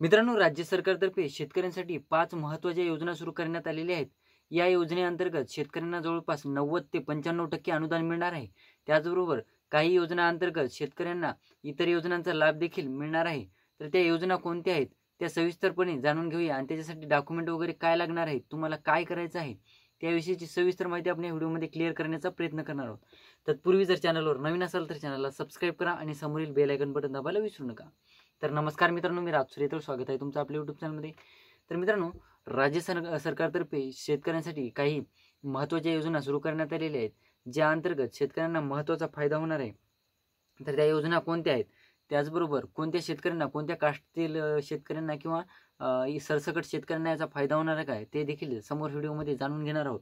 मित्रांनो, राज्य सरकारतर्फे शेतकऱ्यांसाठी 5 महत्त्वाच्या योजना सुरू करण्यात आलेल्या आहेत. या योजनेअंतर्गत शेतकऱ्यांना जवळपास 90 ते 95% अनुदान मिळणार आहे. त्याचबरोबर काही योजनांअंतर्गत शेतकऱ्यांना इतर योजनांचा लाभ देखील मिळणार आहे. तर त्या योजना कोणत्या आहेत त्या सविस्तरपणे जाणून घेऊया आणि त्याच्यासाठी डॉक्युमेंट वगैरे काय लागणार आहे, तुम्हाला काय करायचं आहे, त्याविषयीची सविस्तर माहिती आपण या व्हिडिओमध्ये क्लिअर करण्याचा प्रयत्न करणार आहोत. तत्पूर्वी जर चॅनलवर नवीन असाल तर चॅनलला सबस्क्राईब करा आणि समोरील बेल आयकॉन बटन दाबायला विसरू नका. तर नमस्कार मित्रांनो, मी राज सुरेतर स्वागत आहे तुमचं आपल्या यूट्यूब चॅनलमध्ये. तर मित्रांनो, राज्य सरकारतर्फे शेतकऱ्यांसाठी काही महत्त्वाच्या योजना सुरू करण्यात आलेल्या आहेत, ज्या अंतर्गत शेतकऱ्यांना महत्त्वाचा फायदा होणार आहे. तर त्या योजना कोणत्या आहेत, त्याचबरोबर कोणत्या शेतकऱ्यांना, कोणत्या कास्टतील शेतकऱ्यांना किंवा सरसकट शेतकऱ्यांना याचा फायदा होणार आहे काय, ते देखील समोर व्हिडिओमध्ये जाणून घेणार आहोत.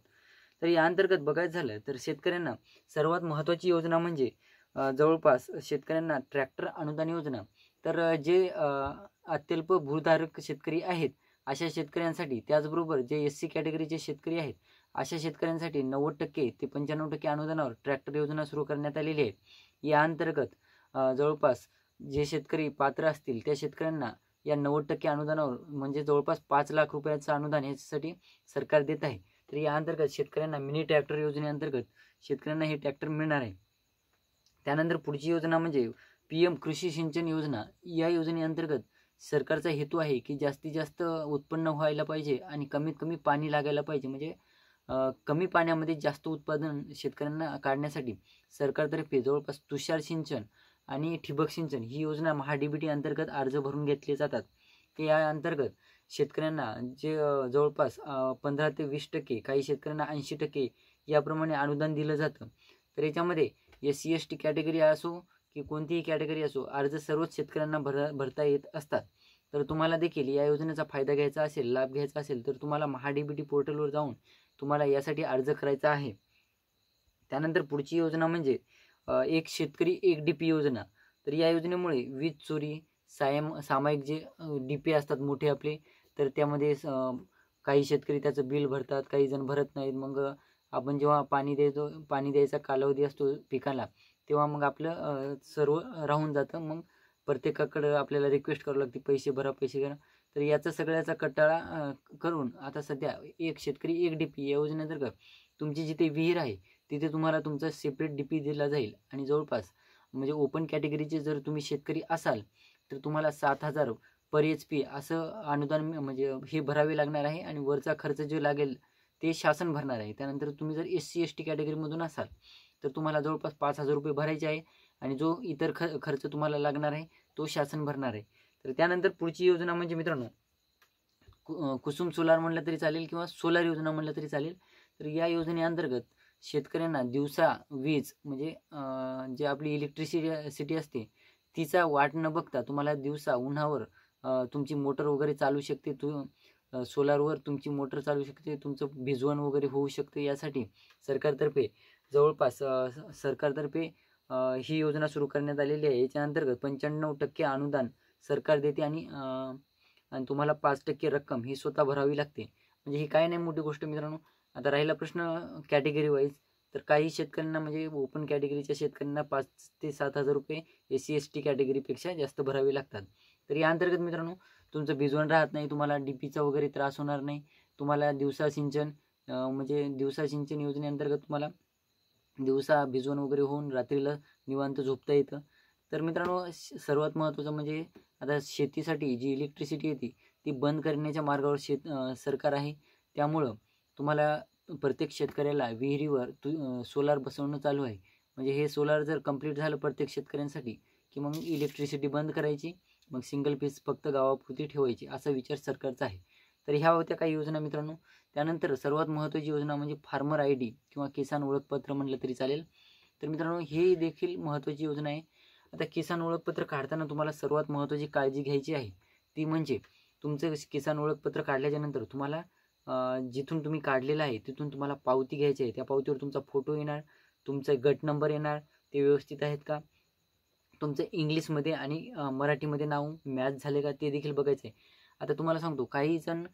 तर या अंतर्गत बघायचं झालं तर शेतकऱ्यांना सर्वात महत्त्वाची योजना म्हणजे जवळपास शेतकऱ्यांना ट्रॅक्टर अनुदान योजना. तर जे अत्यल्प भूधारक शेतकरी आहेत अशा शेतकऱ्यांसाठी, त्याचबरोबर जे SC कॅटेगरीचे शेतकरी आहेत अशा शेतकऱ्यांसाठी 90% ते 95% अनुदानावर ट्रॅक्टर योजना सुरू करण्यात आलेली आहे. या अंतर्गत जवळपास जे शेतकरी पात्र असतील त्या शेतकऱ्यांना या 90% अनुदानावर म्हणजे जवळपास 5 लाख रुपयाचं अनुदान याच्यासाठी सरकार देत आहे. तर या अंतर्गत शेतकऱ्यांना मिनी ट्रॅक्टर योजनेअंतर्गत शेतकऱ्यांना हे ट्रॅक्टर मिळणार आहे. त्यानंतर पुढची योजना म्हणजे PM कृषी सिंचन योजना. या योजनेअंतर्गत सरकारचा हेतू आहे की जास्तीत जास्त उत्पन्न व्हायला पाहिजे आणि कमीत कमी पाणी लागायला पाहिजे, म्हणजे कमी पाण्यामध्ये जास्त उत्पादन शेतकऱ्यांना काढण्यासाठी सरकारतर्फे जवळपास तुषार सिंचन आणि ठिबक सिंचन ही योजना MHA-DBT अंतर्गत अर्ज भरून घेतले जातात. या अंतर्गत शेतकऱ्यांना जे जवळपास 15 ते 20%, काही शेतकऱ्यांना 80% याप्रमाणे अनुदान दिलं जातं. तर याच्यामध्ये SC ST कॅटेगरी असो की कोणतीही कॅटेगरी असो, अर्ज सर्वच शेतकऱ्यांना भरता येत असतात. तर तुम्हाला देखील या योजनेचा फायदा घ्यायचा असेल, लाभ घ्यायचा असेल, तर तुम्हाला MHA-DBT पोर्टलवर जाऊन तुम्हाला यासाठी अर्ज करायचा आहे. त्यानंतर पुढची योजना म्हणजे एक शेतकरी एक DP योजना. तर या योजनेमुळे वीज चोरी, सामायिक जे DP असतात मोठे आपले, तर त्यामध्ये काही शेतकरी त्याचं बिल भरतात, काही जण भरत नाहीत. मग आपण जेव्हा पाणी द्यायचा कालावधी असतो पिकाला, तेव्हा मग आपलं सर्व राहून जातं. मग प्रत्येकाकडं आपल्याला रिक्वेस्ट करावी लागते, पैसे भरा, पैसे भरा. तर याचा सगळ्याचा कंटाळा करून आता सध्या एक शेतकरी एक DP या योजनेअंतर्गत तुमची जिथे विहीर आहे तिथे तुम्हाला तुमचा सेपरेट DP दिला जाईल. आणि जवळपास म्हणजे ओपन कॅटेगरीचे जर तुम्ही शेतकरी असाल तर तुम्हाला 7,000 पर HP असं अनुदान म्हणजे हे भरावे लागणार आहे. आणि वरचा खर्च जो लागेल ते शासन भरणार आहे. त्यानंतर तुम्ही जर SC ST कॅटेगरीमधून असाल तर तुम्हाला जवळपास 5,000 रुपये भरायचे आहे आणि जो इतर खर्च तुम्हाला लागणार आहे तो शासन भरणार आहे. तर त्यानंतर पुढची योजना म्हणजे मित्रांनो कुसुम सोलार म्हणलं तरी चालेल किंवा सोलार योजना म्हणलं तरी चालेल. तर या योजनेअंतर्गत शेतकऱ्यांना दिवसा वीज म्हणजे जे आपली इलेक्ट्रिसिटी असते तिचा वाट न बघता तुम्हाला दिवसा उन्हावर तुमची मोटर वगैरे चालू शकते, सोलारवर तुमची मोटर चालू शकते, तुमचं भिजवण वगैरे होऊ शकते. यासाठी सरकारतर्फे जवळपास सरकारतर्फे ही योजना सुरू करण्यात आलेली आहे. याच्या अंतर्गत 95% अनुदान सरकार देते आणि तुम्हाला 5% रक्कम ही स्वतः भरावी लागते. म्हणजे ही काय नाही मोठी गोष्ट मित्रांनो. आता राहिला प्रश्न कॅटेगरी वाईज, तर काही शेतकऱ्यांना म्हणजे ओपन कॅटेगरीच्या शेतकऱ्यांना 5 ते 7,000 रुपये SC ST कॅटेगरीपेक्षा जास्त भरावे लागतात. तर या अंतर्गत मित्रांनो तुमचं भिजवण राहत नाही, तुम्हाला DPचा वगैरे त्रास होणार नाही. तुम्हाला दिवसा सिंचन म्हणजे दिवसा सिंचन योजनेअंतर्गत तुम्हाला दिवसा भिजवण वगैरे होऊन रात्रीला निवांत झोपता येतं. तर मित्रांनो सर्वात महत्त्वाचं म्हणजे आता शेतीसाठी जी इलेक्ट्रिसिटी येते ती बंद करण्याच्या मार्गावर सरकार आहे. त्यामुळं तुम्हाला प्रत्येक शेतकऱ्याला विहिरीवर सोलार बसवणं चालू आहे. म्हणजे हे सोलार जर कंप्लीट झालं प्रत्येक शेतकऱ्यांसाठी की मग इलेक्ट्रिसिटी बंद करायची, मग सिंगल पीस फक्त गावापुरती ठेवायची, असा विचार सरकारचा आहे. तर ह्या होत्या काही योजना मित्रांनो. त्यानंतर सर्वात महत्त्वाची योजना म्हणजे फार्मर ID किंवा किसान ओळखपत्र म्हटलं तरी चालेल. तर मित्रांनो ही देखील महत्त्वाची योजना आहे. आता किसान ओळखपत्र काढताना तुम्हाला सर्वात महत्त्वाची काळजी घ्यायची आहे ती म्हणजे तुमचं किसान ओळखपत्र काढल्याच्यानंतर तुम्हाला जिथून तुम्ही काढलेलं आहे तिथून तुम्हाला पावती घ्यायची आहे. त्या पावतीवर तुमचा फोटो येणार, तुमचा गट नंबर येणार, ते व्यवस्थित आहेत का, तुमचं इंग्लिशमध्ये आणि मराठीमध्ये नाव मॅच झाले का ते देखील बघायचं आहे. आता तुम्हाला सांगतो काही जण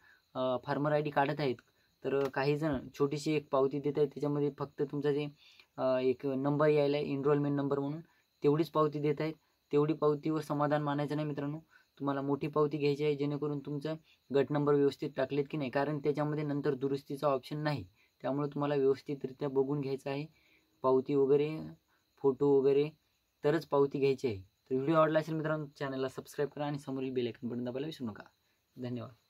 फार्मर ID काढत आहेत, तर काही जण छोटीशी एक पावती देत आहेत, त्याच्यामध्ये फक्त तुमचा जे एक नंबर यायला आहे एनरोलमेंट नंबर म्हणून, तेवढीच पावती देत आहेत. तेवढी पावतीवर समाधान मानायचं नाही मित्रांनो. तुम्हाला मोठी पावती घ्यायची आहे, जेणेकरून तुमचं गट नंबर व्यवस्थित टाकलेत की नाही, कारण त्याच्यामध्ये नंतर दुरुस्तीचा ऑप्शन नाही. त्यामुळे तुम्हाला व्यवस्थितरित्या बघून घ्यायचं आहे पावती वगैरे, फोटो वगैरे, तरच पावती घ्यायची आहे. तर व्हिडिओ आवडला असेल मित्रांनो, चॅनलला सबस्क्राईब करा आणि समोरील बेल आयकॉन बटन दाबायला विसरू नका. धन्यवाद.